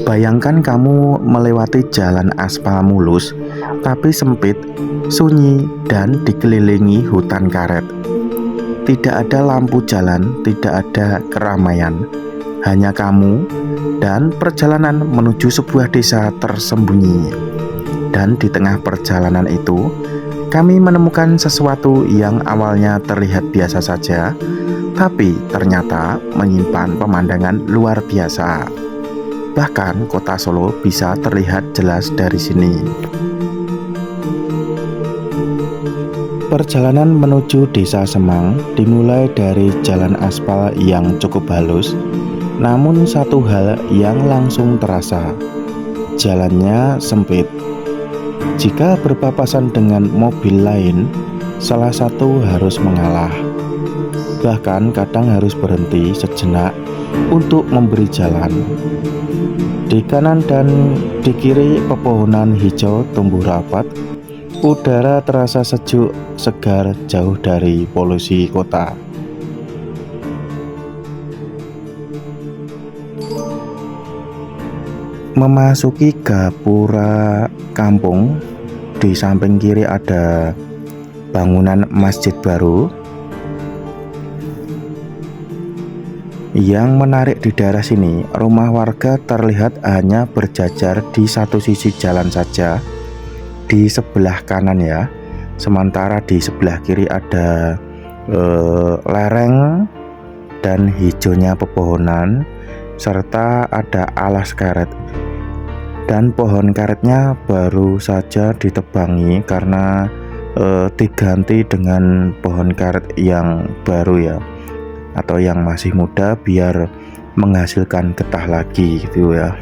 Bayangkan kamu melewati jalan aspal mulus, tapi sempit, sunyi, dan dikelilingi hutan karet. Tidak ada lampu jalan, tidak ada keramaian, hanya kamu dan perjalanan menuju sebuah desa tersembunyi. Dan di tengah perjalanan itu, kami menemukan sesuatu yang awalnya terlihat biasa saja, tapi ternyata menyimpan pemandangan luar biasa. Bahkan kota Solo bisa terlihat jelas dari sini. Perjalanan menuju Desa Semang dimulai dari jalan aspal yang cukup halus, namun satu hal yang langsung terasa, jalannya sempit. Jika berpapasan dengan mobil lain, salah satu harus mengalah. Bahkan kadang harus berhenti sejenak untuk memberi jalan. Di kanan dan di kiri pepohonan hijau tumbuh rapat. Udara terasa sejuk, segar, jauh dari polusi kota. Memasuki gapura kampung, di samping kiri ada bangunan masjid baru. Yang menarik di daerah sini, rumah warga terlihat hanya berjajar di satu sisi jalan saja, di sebelah kanan ya. Sementara di sebelah kiri ada lereng dan hijaunya pepohonan, serta ada alas karet. Dan pohon karetnya baru saja ditebangi karena diganti dengan pohon karet yang baru ya, atau yang masih muda biar menghasilkan getah lagi gitu ya.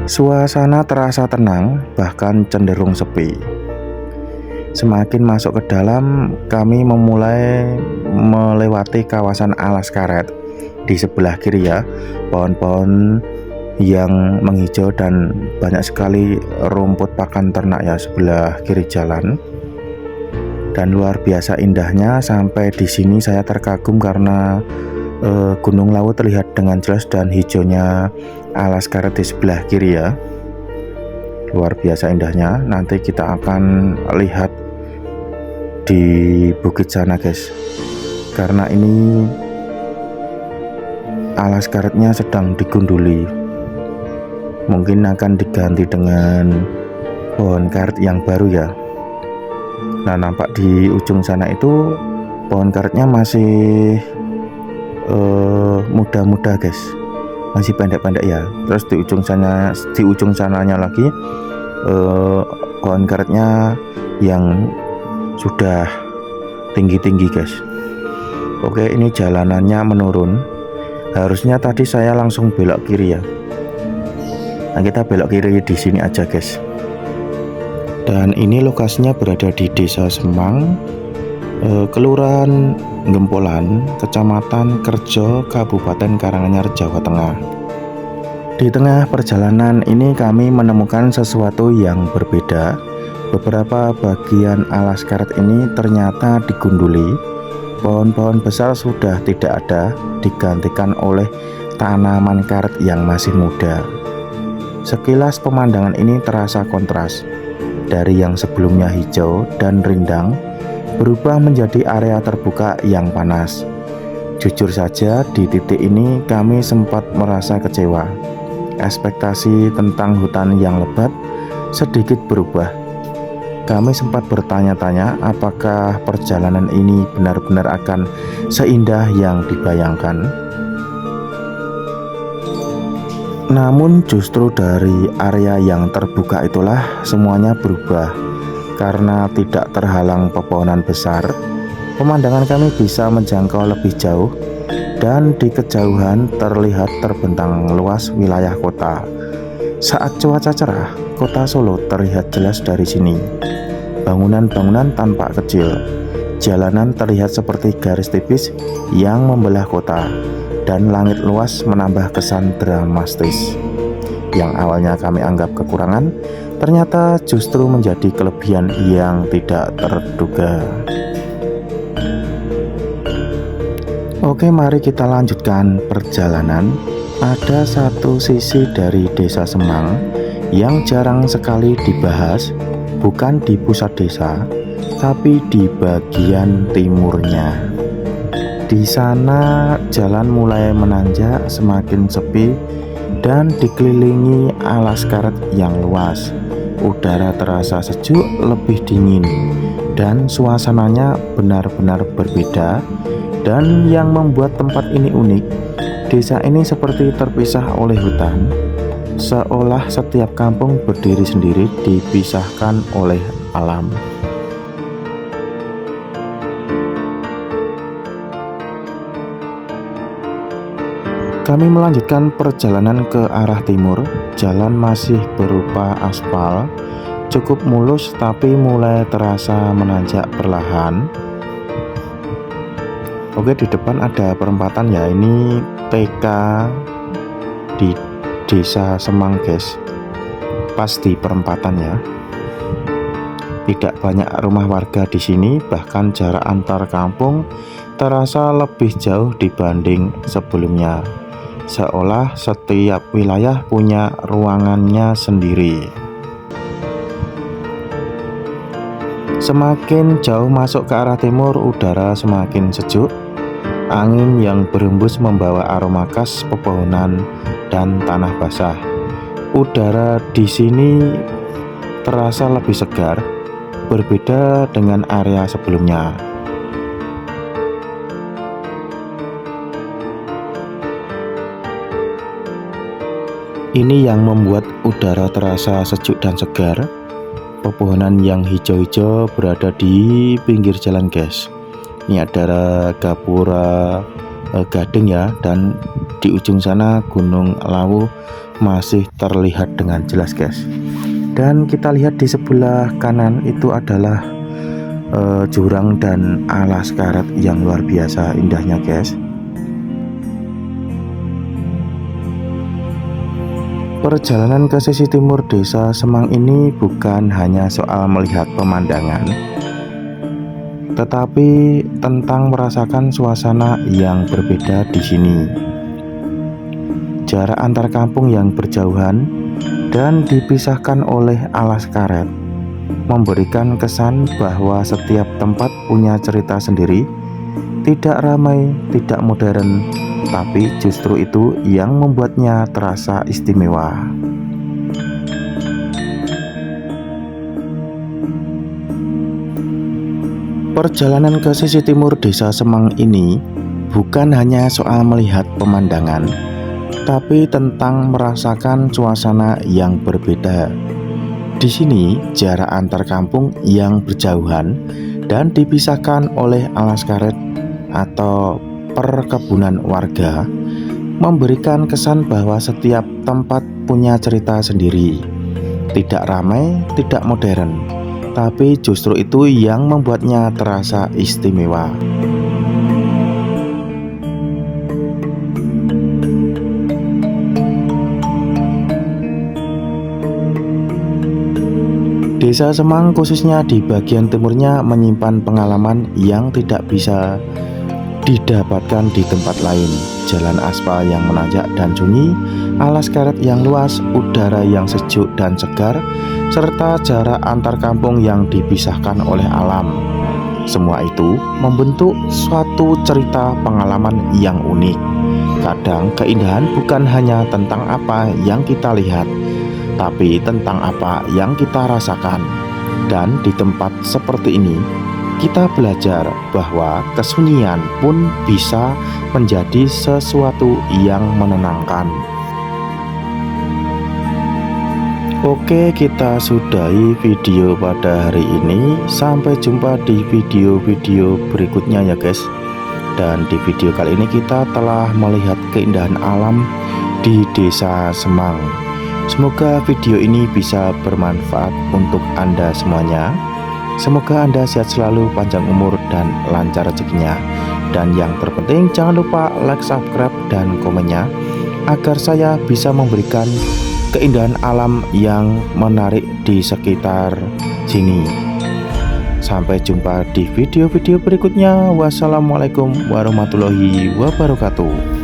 Suasana terasa tenang, bahkan cenderung sepi. Semakin masuk ke dalam, kami memulai melewati kawasan alas karet. Di sebelah kiri ya, pohon-pohon yang menghijau dan banyak sekali rumput pakan ternak ya sebelah kiri jalan. Dan luar biasa indahnya. Sampai di sini saya terkagum karena Gunung Lawu terlihat dengan jelas dan hijaunya alas karet di sebelah kiri ya. Luar biasa indahnya. Nanti kita akan lihat di bukit sana guys, karena ini alas karetnya sedang digunduli. Mungkin akan diganti dengan pohon karet yang baru ya. Nah, nampak di ujung sana itu pohon karetnya masih muda-muda guys, masih pendek-pendek ya. Terus di ujung sananya lagi pohon karetnya yang sudah tinggi-tinggi guys. Oke, ini jalanannya menurun. Harusnya tadi saya langsung belok kiri ya. Nah, kita belok kiri di sini aja guys. Dan ini lokasinya berada di Desa Semang, Kelurahan Gempolan, Kecamatan Kerjo, Kabupaten Karanganyar, Jawa Tengah. Di tengah perjalanan ini kami menemukan sesuatu yang berbeda. Beberapa bagian alas karet ini ternyata digunduli. Pohon-pohon besar sudah tidak ada, digantikan oleh tanaman karet yang masih muda. Sekilas pemandangan ini terasa kontras. Dari yang sebelumnya hijau dan rindang berubah menjadi area terbuka yang panas. Jujur saja, di titik ini kami sempat merasa kecewa. Ekspektasi tentang hutan yang lebat sedikit berubah. Kami sempat bertanya-tanya apakah perjalanan ini benar-benar akan seindah yang dibayangkan. Namun justru dari area yang terbuka itulah semuanya berubah. Karena tidak terhalang pepohonan besar, pemandangan kami bisa menjangkau lebih jauh, dan di kejauhan terlihat terbentang luas wilayah kota. Saat cuaca cerah, kota Solo terlihat jelas dari sini. Bangunan-bangunan tampak kecil, jalanan terlihat seperti garis tipis yang membelah kota, dan langit luas menambah kesan dramatis. Yang awalnya kami anggap kekurangan, ternyata justru menjadi kelebihan yang tidak terduga. Oke, mari kita lanjutkan perjalanan. Ada satu sisi dari Desa Semang yang jarang sekali dibahas, bukan di pusat desa, tapi di bagian timurnya. Di sana jalan mulai menanjak, semakin sepi dan dikelilingi alas karet yang luas. Udara terasa sejuk, lebih dingin, dan suasananya benar-benar berbeda. Dan yang membuat tempat ini unik, desa ini seperti terpisah oleh hutan, seolah setiap kampung berdiri sendiri, dipisahkan oleh alam. Kami melanjutkan perjalanan ke arah timur. Jalan masih berupa aspal, cukup mulus tapi mulai terasa menanjak perlahan. Oke, di depan ada perempatan ya, ini TK di Desa Semang guys, pas di perempatan ya. Tidak banyak rumah warga di sini, bahkan jarak antar kampung terasa lebih jauh dibanding sebelumnya, seolah setiap wilayah punya ruangannya sendiri. Semakin jauh masuk ke arah timur, udara semakin sejuk. Angin yang berembus membawa aroma khas pepohonan dan tanah basah. Udara di sini terasa lebih segar, berbeda dengan area sebelumnya. Ini yang membuat udara terasa sejuk dan segar. Pepohonan yang hijau-hijau berada di pinggir jalan guys. Ini ada gapura gading ya, dan di ujung sana Gunung Lawu masih terlihat dengan jelas guys. Dan kita lihat di sebelah kanan itu adalah jurang dan alas karet yang luar biasa indahnya guys. Perjalanan ke sisi timur Desa Semang ini bukan hanya soal melihat pemandangan, tetapi tentang merasakan suasana yang berbeda di sini. Jarak antar kampung yang berjauhan dan dipisahkan oleh alas karet memberikan kesan bahwa setiap tempat punya cerita sendiri. Tidak ramai, tidak modern, tapi justru itu yang membuatnya terasa istimewa. Perjalanan ke sisi timur Desa Semang ini bukan hanya soal melihat pemandangan, tapi tentang merasakan suasana yang berbeda. Di sini jarak antar kampung yang berjauhan dan dipisahkan oleh alas karet atau perkebunan warga memberikan kesan bahwa setiap tempat punya cerita sendiri. Tidak ramai, tidak modern, tapi justru itu yang membuatnya terasa istimewa. Desa Semang khususnya di bagian timurnya menyimpan pengalaman yang tidak bisa didapatkan di tempat lain. Jalan aspal yang menanjak dan sunyi, alas karet yang luas, udara yang sejuk dan segar, serta jarak antar kampung yang dipisahkan oleh alam. Semua itu membentuk suatu cerita pengalaman yang unik. Kadang keindahan bukan hanya tentang apa yang kita lihat, tapi tentang apa yang kita rasakan. Dan di tempat seperti ini kita belajar bahwa kesunyian pun bisa menjadi sesuatu yang menenangkan. Oke, kita sudahi video pada hari ini. Sampai jumpa di video-video berikutnya ya guys. Dan di video kali ini kita telah melihat keindahan alam di Desa Semang. Semoga video ini bisa bermanfaat untuk Anda semuanya. Semoga Anda sehat selalu, panjang umur, dan lancar rezekinya. Dan yang terpenting jangan lupa like, subscribe, dan komennya agar saya bisa memberikan keindahan alam yang menarik di sekitar sini. Sampai jumpa di video-video berikutnya. Wassalamualaikum warahmatullahi wabarakatuh.